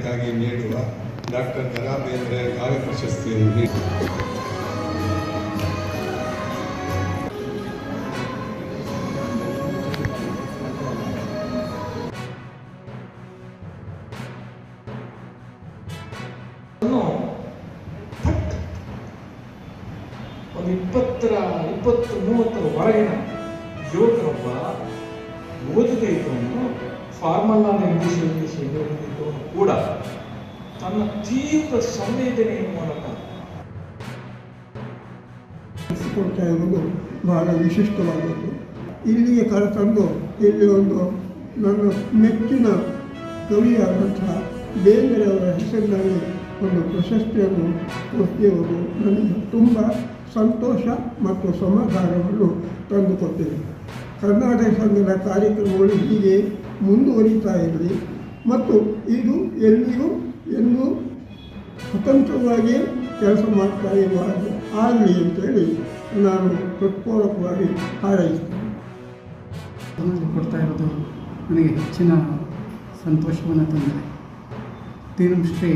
ಗಾಗಿ ನೀಡುವ doctor the Ra Bendre ಕಾವ್ಯ ಪ್ರಶಸ್ತಿಯನ್ನು ನೀಡಿ ಒಂದು 20-30 ಒಳಗಿನ ಯುವಕರೊಬ್ಬ ಓದಿದ ಇದ್ದವನು ಫಾರ್ಮಲ್ ಆದ ಇಂಗ್ಲಿಷ್ ಇದ್ದವನು ಕೂಡ ತನ್ನ ತೀವ್ರ ಸಂವೇದನೆಯ ಮೂಲಕ ಕೊಡ್ತಾ ಇರುವುದು ಬಹಳ ವಿಶಿಷ್ಟವಾದದ್ದು. ಇಲ್ಲಿಗೆ ಕರೆತಂದು ಇಲ್ಲಿ ಒಂದು ನನ್ನ ಮೆಚ್ಚಿನ ಕವಿಯಾದಂತಹ ಬೇಂದ್ರೆಯವರ ಹೆಸರಿನಲ್ಲಿ ಒಂದು ಪ್ರಶಸ್ತಿಯನ್ನು ಕೊಡ್ತಿರುವುದು ನನಗೆ ತುಂಬ ಸಂತೋಷ ಮತ್ತು ಸಮಾಧಾನವನ್ನು ತಂದುಕೊಟ್ಟಿದೆ. ಕರ್ನಾಟಕ ಸಂಘದ ಕಾರ್ಯಕ್ರಮಗಳು ಹೀಗೆ ಮುಂದುವರಿತಾ ಇರಲಿ ಮತ್ತು ಇದು ಎಲ್ಲಿಯೂ ಎಲ್ಲೂ ಸ್ವತಂತ್ರವಾಗಿಯೇ ಕೆಲಸ ಮಾಡ್ತಾ ಇರುವ ಆಗಲಿ ಅಂತೇಳಿ ನಾನು ಹೃತ್ಪೂರ್ವಕವಾಗಿ ಹಾರೈಸ್ತೇನೆ. ಕೊಡ್ತಾ ಇರೋದು ನನಗೆ ಹೆಚ್ಚಿನ ಸಂತೋಷವನ್ನು ತಂದಿದೆ. ತೀನುಶ್ರೀ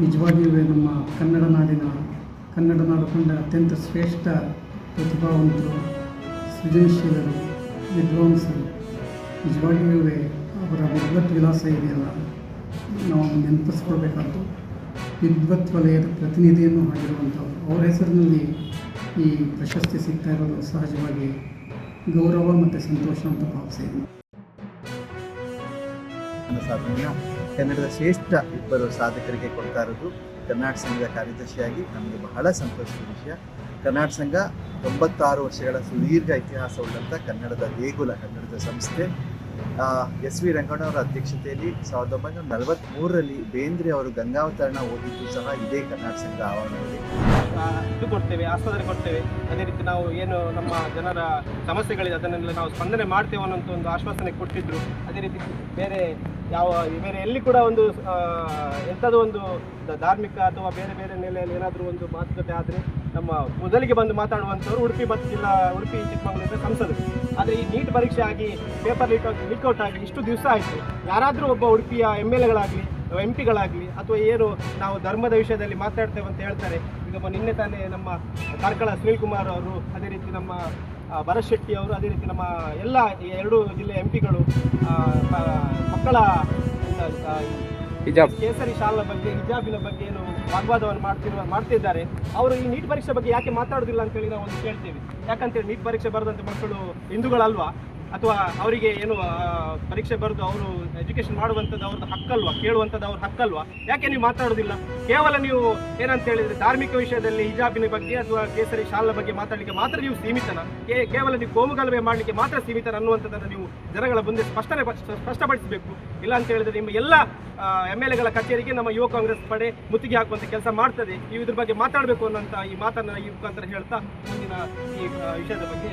ನಿಜವಾಗಿಯೂ ನಮ್ಮ ಕನ್ನಡ ನಾಡು ಕಂಡ ಅತ್ಯಂತ ಶ್ರೇಷ್ಠ ಪ್ರತಿಭಾವಂತರು, ಸೃಜನಶೀಲರು, ವಿದ್ವಾಂಸರು. ನಿಜವಾಗಿಯೂ ಅವರ ವಿದ್ವತ್ ವಿಲಾಸ ಇದೆಯಲ್ಲ, ನಾವು ನೆನಪಿಸ್ಕೊಳ್ಬೇಕಾದ್ದು ವಿದ್ವತ್ ವಲಯದ ಪ್ರತಿನಿಧಿಯನ್ನು ಆಗಿರುವಂಥವ್ರು. ಅವರ ಹೆಸರಿನಲ್ಲಿ ಈ ಪ್ರಶಸ್ತಿ ಸಿಗ್ತಾ ಇರೋದು ಸಹಜವಾಗಿ ಗೌರವ ಮತ್ತು ಸಂತೋಷ ಅಂತ ಭಾವಿಸಿದ್ದೀನಿ. ಸಾಧನೆಯ ಕನ್ನಡದ ಶ್ರೇಷ್ಠ ಇಬ್ಬರು ಸಾಧಕರಿಗೆ ಕೊಡ್ತಾ ಇರೋದು ಕರ್ನಾಟಕ ಸಂಘದ ಕಾರ್ಯದರ್ಶಿಯಾಗಿ ನಮಗೆ ಬಹಳ ಸಂತೋಷದ ವಿಷಯ. ಕರ್ನಾಟಕ ಸಂಘ 96 ವರ್ಷಗಳ ಸುದೀರ್ಘ ಇತಿಹಾಸವುಳ್ಳಂಥ ಕನ್ನಡದ ದೇಗುಲ, ಕನ್ನಡದ ಸಂಸ್ಥೆ. ಎಸ್ ವಿ ರಂಗಣ್ಣವರ ಅಧ್ಯಕ್ಷತೆಯಲ್ಲಿ 1943ರಲ್ಲಿ ಬೇಂದ್ರೆ ಅವರು ಗಂಗಾವತರಣ ಓದಿದ್ದು ಸಹ ಇದೇ ಕರ್ನಾಟಕ ಸಂಘ ಆವರಣದಲ್ಲಿ. ಇದು ಕೊಡ್ತೇವೆ, ಆಸ್ಪತ್ರೆ ಕೊಡ್ತೇವೆ. ಅದೇ ರೀತಿ ನಾವು ಏನು ನಮ್ಮ ಜನರ ಸಮಸ್ಯೆಗಳಿದೆ ಅದನ್ನೆಲ್ಲ ನಾವು ಸ್ಪಂದನೆ ಮಾಡ್ತೇವೆ ಅನ್ನೋಂಥ ಒಂದು ಆಶ್ವಾಸನೆ ಕೊಟ್ಟಿದ್ರು. ಅದೇ ರೀತಿ ಬೇರೆ ಎಲ್ಲಿ ಕೂಡ ಒಂದು ಎಂಥದೋ ಒಂದು ಧಾರ್ಮಿಕ ಅಥವಾ ಬೇರೆ ನೆಲೆಯಲ್ಲಿ ಏನಾದರೂ ಒಂದು ಮಾತುಕತೆ ಆದರೆ ನಮ್ಮ ಮೊದಲಿಗೆ ಬಂದು ಮಾತಾಡುವಂಥವ್ರು ಉಡುಪಿ ಚಿಕ್ಕಮಗಳೂರಿನ ಸಂಸದರು. ಆದರೆ ಈ ನೀಟ್ ಪರೀಕ್ಷೆ ಆಗಿ ಪೇಪರ್ ಲೀಕ್ಔಟ್ ಆಗಿ ಇಷ್ಟು ದಿವಸ ಆಯಿತು. ಯಾರಾದರೂ ಒಬ್ಬ ಉಡುಪಿಯ MLAಗಳಾಗಲಿ MP ಗಳಾಗಲಿ ಅಥವಾ ಏನು ನಾವು ಧರ್ಮದ ವಿಷಯದಲ್ಲಿ ಮಾತಾಡ್ತೇವೆ ಅಂತ ಹೇಳ್ತಾರೆ. ಈಗ ನಿನ್ನೆ ತಾನೇ ನಮ್ಮ ಕಾರ್ಕಳ ಸುನೀಲ್ ಕುಮಾರ್ ಅವರು, ಅದೇ ರೀತಿ ನಮ್ಮ ಭರತ್ ಶೆಟ್ಟಿ ಅವರು, ಅದೇ ರೀತಿ ನಮ್ಮ ಎಲ್ಲ 2 ಜಿಲ್ಲೆಯ MP ಗಳು ಮಕ್ಕಳ ಕೇಸರಿ ಶಾಲಾ ಬಗ್ಗೆ, ಹಿಜಾಬಿನ ಬಗ್ಗೆ ಏನು ವಾಗ್ವಾದವನ್ನು ಮಾಡ್ತಿದ್ದಾರೆ. ಅವರು ಈ ನೀಟ್ ಪರೀಕ್ಷೆ ಬಗ್ಗೆ ಯಾಕೆ ಮಾತಾಡೋದಿಲ್ಲ ಅಂತೇಳಿ ನಾವು ಒಂದು ಕೇಳ್ತೇವೆ. ಯಾಕಂತೇಳಿ ನೀಟ್ ಪರೀಕ್ಷೆ ಬರೆದಂಥ ಮಕ್ಕಳು ಹಿಂದೂಗಳಲ್ವಾ, ಅಥವಾ ಅವರಿಗೆ ಏನು ಪರೀಕ್ಷೆ ಬರೆದು ಅವರು ಎಜುಕೇಷನ್ ಮಾಡುವಂಥದ್ದು ಅವ್ರದ್ದು ಹಕ್ಕಲ್ವಾ, ಕೇಳುವಂಥದ್ದು ಅವ್ರ ಹಕ್ಕಲ್ವಾ? ಯಾಕೆ ನೀವು ಮಾತಾಡೋದಿಲ್ಲ? ಕೇವಲ ನೀವು ಏನಂತ ಹೇಳಿದರೆ ಧಾರ್ಮಿಕ ವಿಷಯದಲ್ಲಿ ಹಿಜಾಬಿನ ಬಗ್ಗೆ ಅಥವಾ ಕೇಸರಿ ಶಾಲಾ ಬಗ್ಗೆ ಮಾತಾಡಲಿಕ್ಕೆ ಮಾತ್ರ ನೀವು ಸೀಮಿತನ, ಕೇವಲ ನೀವು ಕೋಮುಗಲಭೆ ಮಾಡಲಿಕ್ಕೆ ಮಾತ್ರ ಸೀಮಿತನ ಅನ್ನುವಂಥದ್ದನ್ನು ನೀವು ಜನಗಳ ಮುಂದೆ ಸ್ಪಷ್ಟಪಡಿಸಬೇಕು. ಇಲ್ಲ ಅಂತ ಹೇಳಿದರೆ ನಿಮ್ಮ ಎಲ್ಲ MLAಗಳ ಕಚೇರಿಗೆ ನಮ್ಮ ಯುವ ಕಾಂಗ್ರೆಸ್ ಪಡೆ ಮುತ್ತಿಗೆ ಹಾಕುವಂಥ ಕೆಲಸ ಮಾಡ್ತದೆ. ನೀವು ಇದ್ರ ಬಗ್ಗೆ ಮಾತಾಡಬೇಕು ಅನ್ನೋಂಥ ಈ ಮಾತನ್ನು ಈ ಮುಖಾಂತರ ಹೇಳ್ತಾ ಮುಂದಿನ ಈ ವಿಷಯದ ಬಗ್ಗೆ